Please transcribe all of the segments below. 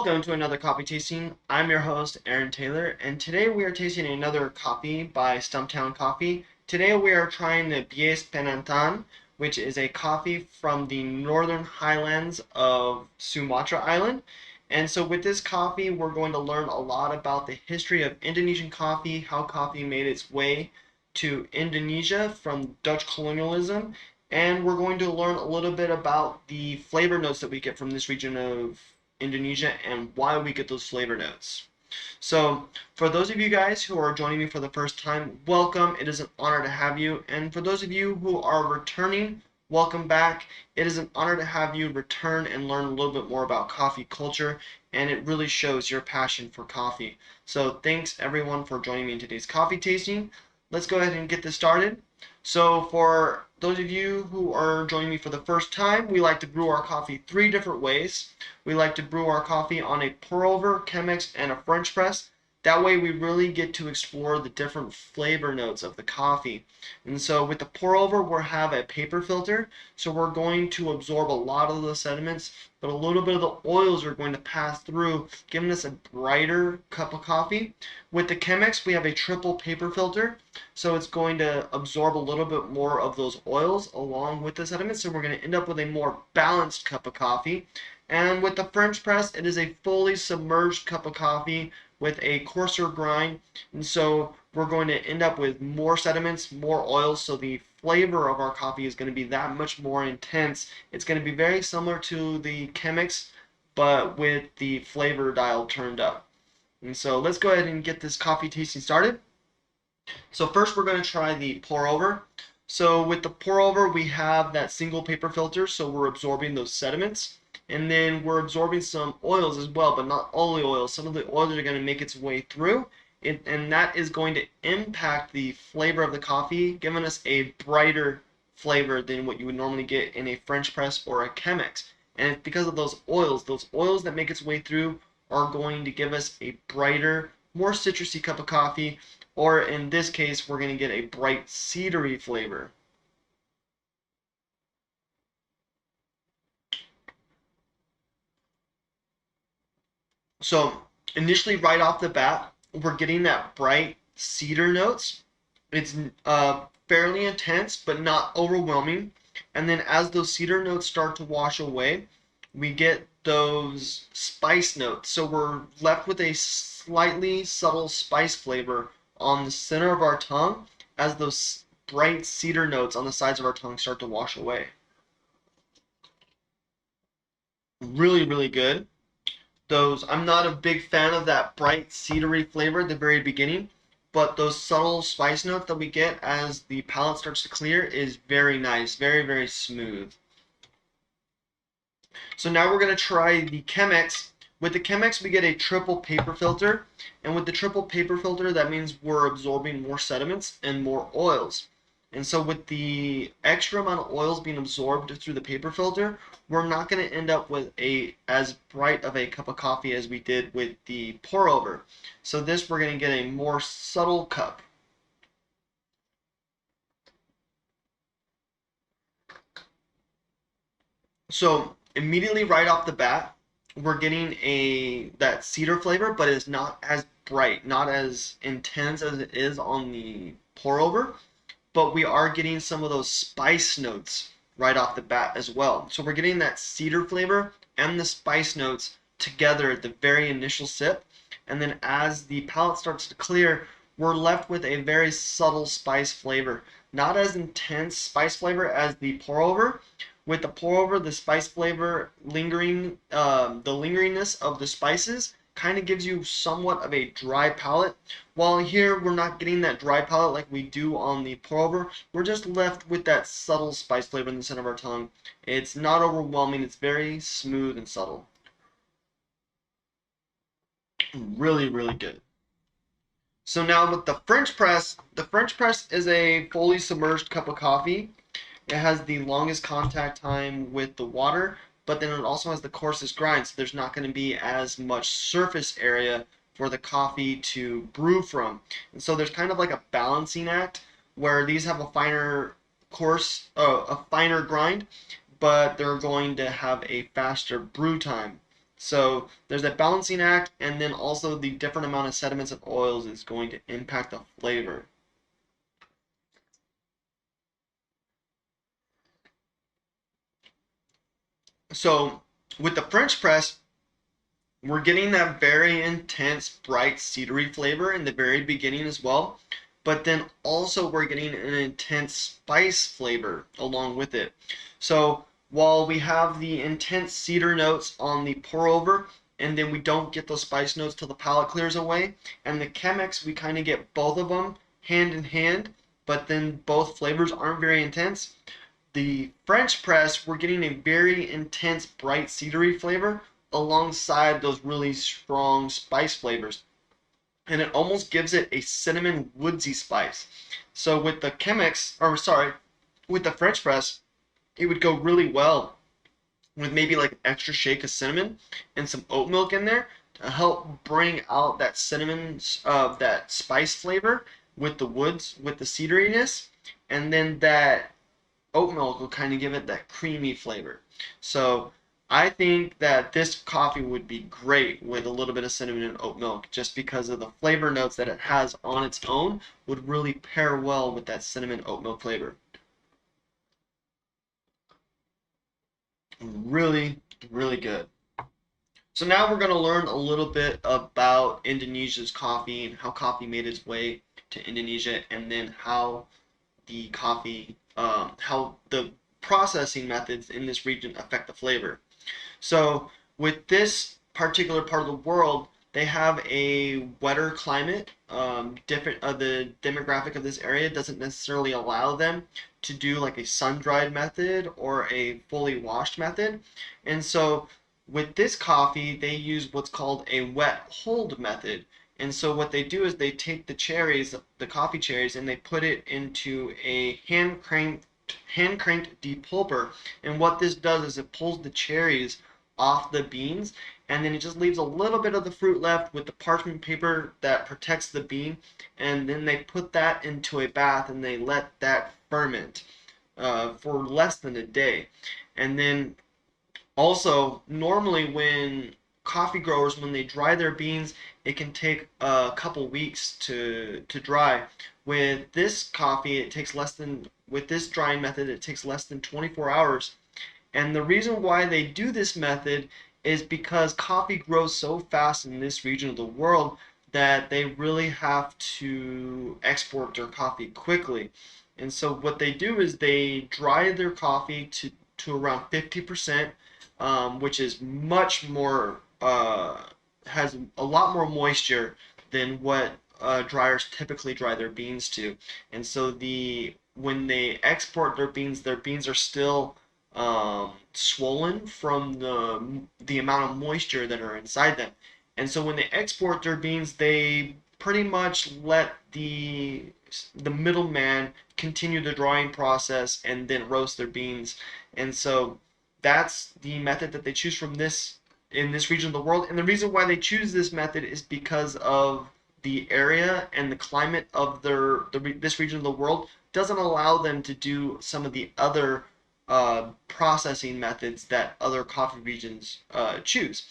Welcome to another coffee tasting. I'm your host, Aaron Taylor, and today we are tasting another coffee by Stumptown Coffee. Today we are trying the Bies Penantan, which is a coffee from the northern highlands of Sumatra Island. And so with this coffee, we're going to learn a lot about the history of Indonesian coffee, how coffee made its way to Indonesia from Dutch colonialism, and we're going to learn a little bit about the flavor notes that we get from this region of Indonesia and why we get those flavor notes. So, for those of you guys who are joining me for the first time, welcome. It is an honor to have you. And for those of you who are returning, welcome back. It is an honor to have you return and learn a little bit more about coffee culture, and it really shows your passion for coffee. So, thanks everyone for joining me in today's coffee tasting. Let's go ahead and get this started. So for those of you who are joining me for the first time, we like to brew our coffee 3 different ways. We like to brew our coffee on a pour-over, Chemex, and a French press. That way we really get to explore the different flavor notes of the coffee. And so with the pour-over, we'll have a paper filter. So we're going to absorb a lot of the sediments, but a little bit of the oils are going to pass through, giving us a brighter cup of coffee. With the Chemex, we have a triple paper filter. So it's going to absorb a little bit more of those oils along with the sediments. So we're going to end up with a more balanced cup of coffee. And with the French press, it is a fully submerged cup of coffee with a coarser grind, and so we're going to end up with more sediments, more oils, so the flavor of our coffee is going to be that much more intense. It's going to be very similar to the Chemex, but with the flavor dial turned up. And so let's go ahead and get this coffee tasting started. So first we're going to try the pour over. So with the pour over, we have that single paper filter, so we're absorbing those sediments. And then we're absorbing some oils as well, but not all the oils. Some of the oils are going to make its way through, and that is going to impact the flavor of the coffee, giving us a brighter flavor than what you would normally get in a French press or a Chemex. And it's because of those oils that make its way through are going to give us a brighter, more citrusy cup of coffee, or in this case, we're going to get a bright cedary flavor. So initially, right off the bat, we're getting that bright cedar notes. It's fairly intense, but not overwhelming. And then as those cedar notes start to wash away, we get those spice notes. So we're left with a slightly subtle spice flavor on the center of our tongue as those bright cedar notes on the sides of our tongue start to wash away. Really, really good. I'm not a big fan of that bright cedary flavor at the very beginning, but those subtle spice notes that we get as the palate starts to clear is very nice, very, very smooth. So now we're going to try the Chemex. With the Chemex, we get a triple paper filter, and with the triple paper filter, that means we're absorbing more sediments and more oils. And so with the extra amount of oils being absorbed through the paper filter, we're not going to end up with as bright of a cup of coffee as we did with the pour over. So this, we're going to get a more subtle cup. So immediately right off the bat, we're getting that cedar flavor, but it's not as bright, not as intense as it is on the pour over. But we are getting some of those spice notes right off the bat as well. So we're getting that cedar flavor and the spice notes together at the very initial sip. And then as the palate starts to clear, we're left with a very subtle spice flavor. Not as intense spice flavor as the pour over. With the pour over, the spice flavor lingering, the lingeriness of the spices kind of gives you somewhat of a dry palate. While here we're not getting that dry palate like we do on the pour over. We're just left with that subtle spice flavor in the center of our tongue. It's not overwhelming. It's very smooth and subtle. Really, really good. So now with the French press is a fully submerged cup of coffee. It has the longest contact time with the water, but then it also has the coarsest grind, so there's not going to be as much surface area for the coffee to brew from. And so there's kind of like a balancing act where these have a finer grind, but they're going to have a faster brew time. So there's that balancing act, and then also the different amount of sediments and oils is going to impact the flavor. So with the French press, we're getting that very intense, bright, cedary flavor in the very beginning as well. But then also we're getting an intense spice flavor along with it. So while we have the intense cedar notes on the pour over, and then we don't get those spice notes till the palate clears away, and the Chemex, we kind of get both of them hand in hand, but then both flavors aren't very intense. The French press, we're getting a very intense, bright, cedary flavor alongside those really strong spice flavors. And it almost gives it a cinnamon woodsy spice. So with the Chemex, or sorry, with the French press, it would go really well with maybe like an extra shake of cinnamon and some oat milk in there to help bring out that cinnamon, that spice flavor with the woods, with the cedariness, and then that oat milk will kind of give it that creamy flavor. So I think that this coffee would be great with a little bit of cinnamon and oat milk just because of the flavor notes that it has on its own would really pair well with that cinnamon oat milk flavor. Really, really good. So now we're going to learn a little bit about Indonesia's coffee and how coffee made its way to Indonesia, and then how the coffee, how the processing methods in this region affect the flavor. So with this particular part of the world, they have a wetter climate. Different the demographic of this area doesn't necessarily allow them to do like a sun-dried method or a fully washed method. And so with this coffee, they use what's called a wet hold method. And so what they do is they take the cherries, the coffee cherries, and they put it into a hand cranked depulper. And what this does is it pulls the cherries off the beans, and then it just leaves a little bit of the fruit left with the parchment paper that protects the bean. And then they put that into a bath and they let that ferment for less than a day. And then also, normally when coffee growers, when they dry their beans, it can take a couple weeks to dry. With this coffee, it takes less than, with this drying method, it takes less than 24 hours. And the reason why they do this method is because coffee grows so fast in this region of the world that they really have to export their coffee quickly. And so what they do is they dry their coffee to around 50%, which is much more, has a lot more moisture than what dryers typically dry their beans to. And so when they export their beans are still swollen from the amount of moisture that are inside them. And so when they export their beans, they pretty much let the middleman continue the drying process and then roast their beans. And so that's the method that they choose from this in this region of the world. And the reason why they choose this method is because of the area and the climate of this region of the world doesn't allow them to do some of the other processing methods that other coffee regions choose.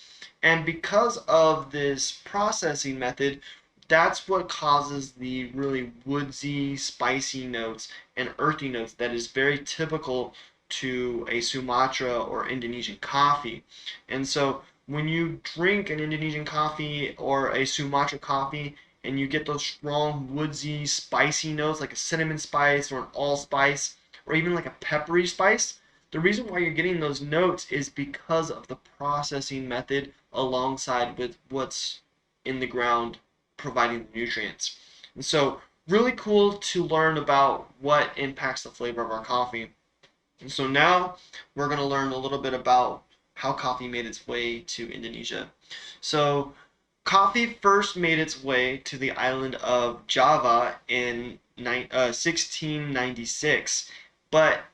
And because of this processing method, that's what causes the really woodsy, spicy notes and earthy notes that is very typical to a Sumatra or Indonesian coffee. And so when you drink an Indonesian coffee or a Sumatra coffee and you get those strong, woodsy, spicy notes like a cinnamon spice or an allspice or even like a peppery spice, the reason why you're getting those notes is because of the processing method alongside with what's in the ground providing the nutrients. And so really cool to learn about what impacts the flavor of our coffee. And so now we're going to learn a little bit about how coffee made its way to Indonesia. So coffee first made its way to the island of Java in 1696, but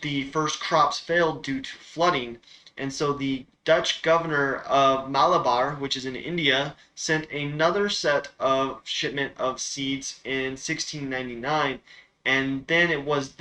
the first crops failed due to flooding, and so the Dutch governor of Malabar, which is in India, sent another set of shipment of seeds in 1699, and then it was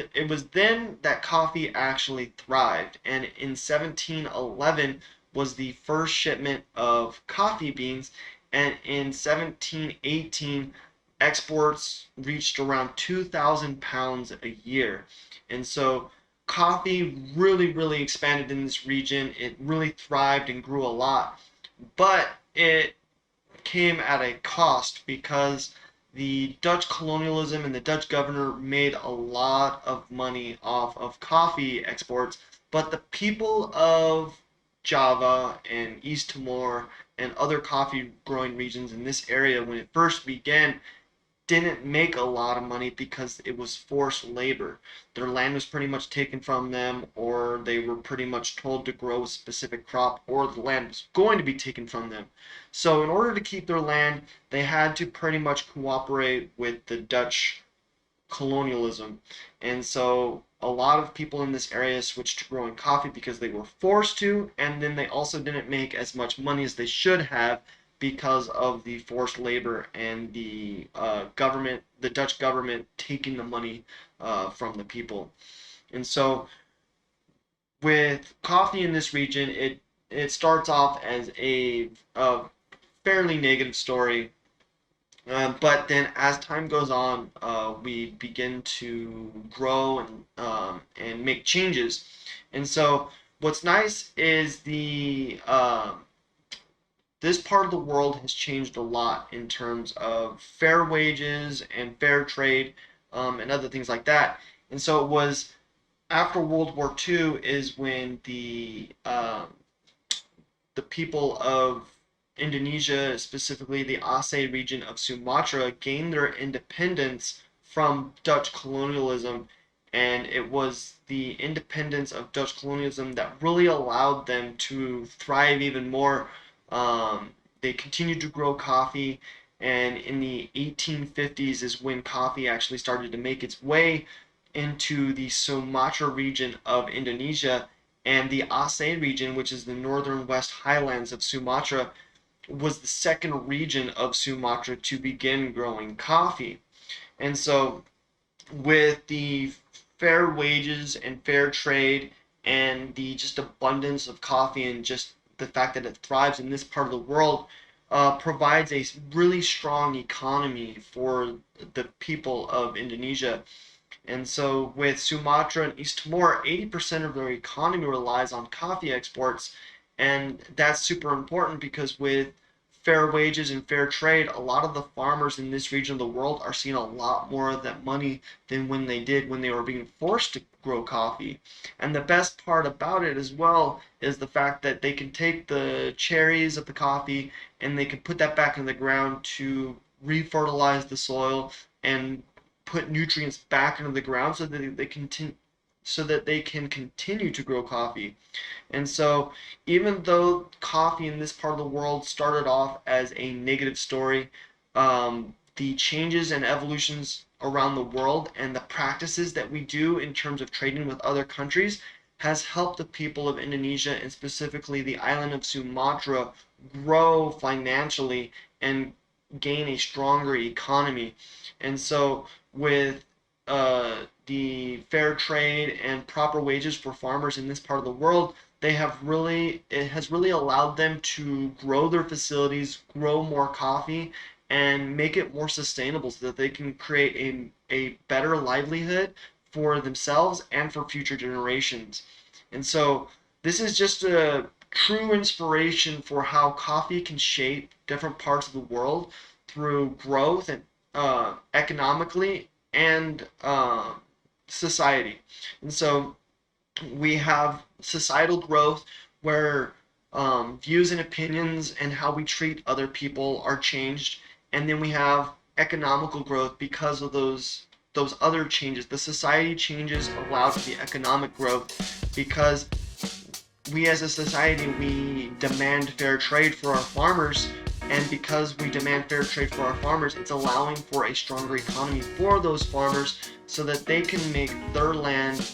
then that coffee actually thrived. And in 1711, was the first shipment of coffee beans, and in 1718 exports reached around 2,000 pounds a year. And so coffee really expanded in this region. It really thrived and grew a lot, but it came at a cost because the Dutch colonialism and the Dutch governor made a lot of money off of coffee exports, but the people of Java and East Timor and other coffee growing regions in this area, when it first began, didn't make a lot of money because it was forced labor. Their land was pretty much taken from them, or they were pretty much told to grow a specific crop, or the land was going to be taken from them. So in order to keep their land, they had to pretty much cooperate with the Dutch colonialism. And so a lot of people in this area switched to growing coffee because they were forced to, and then they also didn't make as much money as they should have because of the forced labor and the government, the Dutch government, taking the money from the people. And so with coffee in this region, it starts off as a fairly negative story. But then as time goes on, we begin to grow and make changes. And so what's nice is this part of the world has changed a lot in terms of fair wages and fair trade, and other things like that. And so it was after World War II is when the people of Indonesia, specifically the Aceh region of Sumatra, gained their independence from Dutch colonialism, and it was the independence of Dutch colonialism that really allowed them to thrive even more. They continued to grow coffee, and in the 1850s is when coffee actually started to make its way into the Sumatra region of Indonesia, and the Aceh region, which is the northern west highlands of Sumatra, was the second region of Sumatra to begin growing coffee. And so with the fair wages and fair trade and the just abundance of coffee and just the fact that it thrives in this part of the world, provides a really strong economy for the people of Indonesia. And so with Sumatra and East Timor, 80% of their economy relies on coffee exports. And that's super important because with fair wages and fair trade, a lot of the farmers in this region of the world are seeing a lot more of that money than when they did when they were being forced to grow coffee. And the best part about it as well is the fact that they can take the cherries of the coffee and they can put that back in the ground to refertilize the soil and put nutrients back into the ground so that they can continue to grow coffee. And so even though coffee in this part of the world started off as a negative story, the changes and evolutions around the world and the practices that we do in terms of trading with other countries has helped the people of Indonesia and specifically the island of Sumatra grow financially and gain a stronger economy. And so with the fair trade and proper wages for farmers in this part of the world, it has really allowed them to grow their facilities, grow more coffee, and make it more sustainable so that they can create a better livelihood for themselves and for future generations. And so this is just a true inspiration for how coffee can shape different parts of the world through growth and economically and society. And so we have societal growth where views and opinions and how we treat other people are changed, and then we have economical growth because of those other changes. The society changes allowed the economic growth because we as a society, we demand fair trade for our farmers, and because we demand fair trade for our farmers, it's allowing for a stronger economy for those farmers so that they can make their land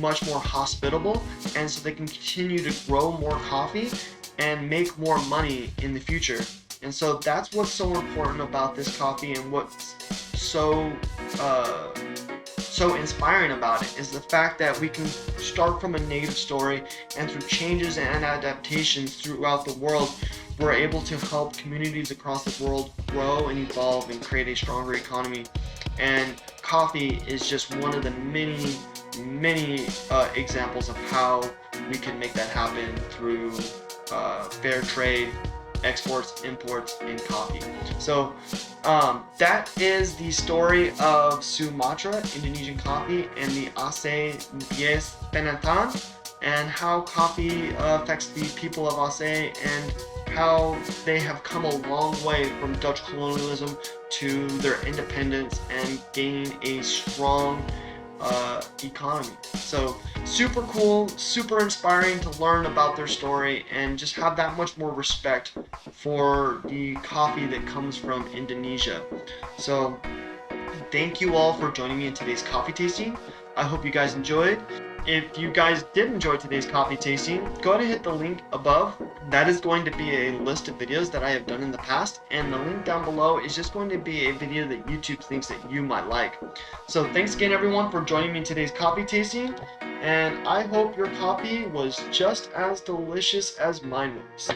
much more hospitable, and so they can continue to grow more coffee and make more money in the future. And so that's what's so important about this coffee, and what's so so inspiring about it is the fact that we can start from a negative story, and through changes and adaptations throughout the world, we're able to help communities across the world grow and evolve and create a stronger economy. And coffee is just one of the many examples of how we can make that happen through fair trade, exports, imports, and coffee. So that is the story of Sumatra, Indonesian coffee, and the Aceh Bies Penantan, and how coffee affects the people of Aceh, and how they have come a long way from Dutch colonialism to their independence and gaining a strong economy. So super cool, super inspiring to learn about their story and just have that much more respect for the coffee that comes from Indonesia. So thank you all for joining me in today's coffee tasting. I hope you guys enjoyed. If you guys did enjoy today's coffee tasting, go ahead and hit the link above. That is going to be a list of videos that I have done in the past, and the link down below is just going to be a video that YouTube thinks that you might like. So thanks again everyone for joining me in today's coffee tasting, and I hope your coffee was just as delicious as mine was.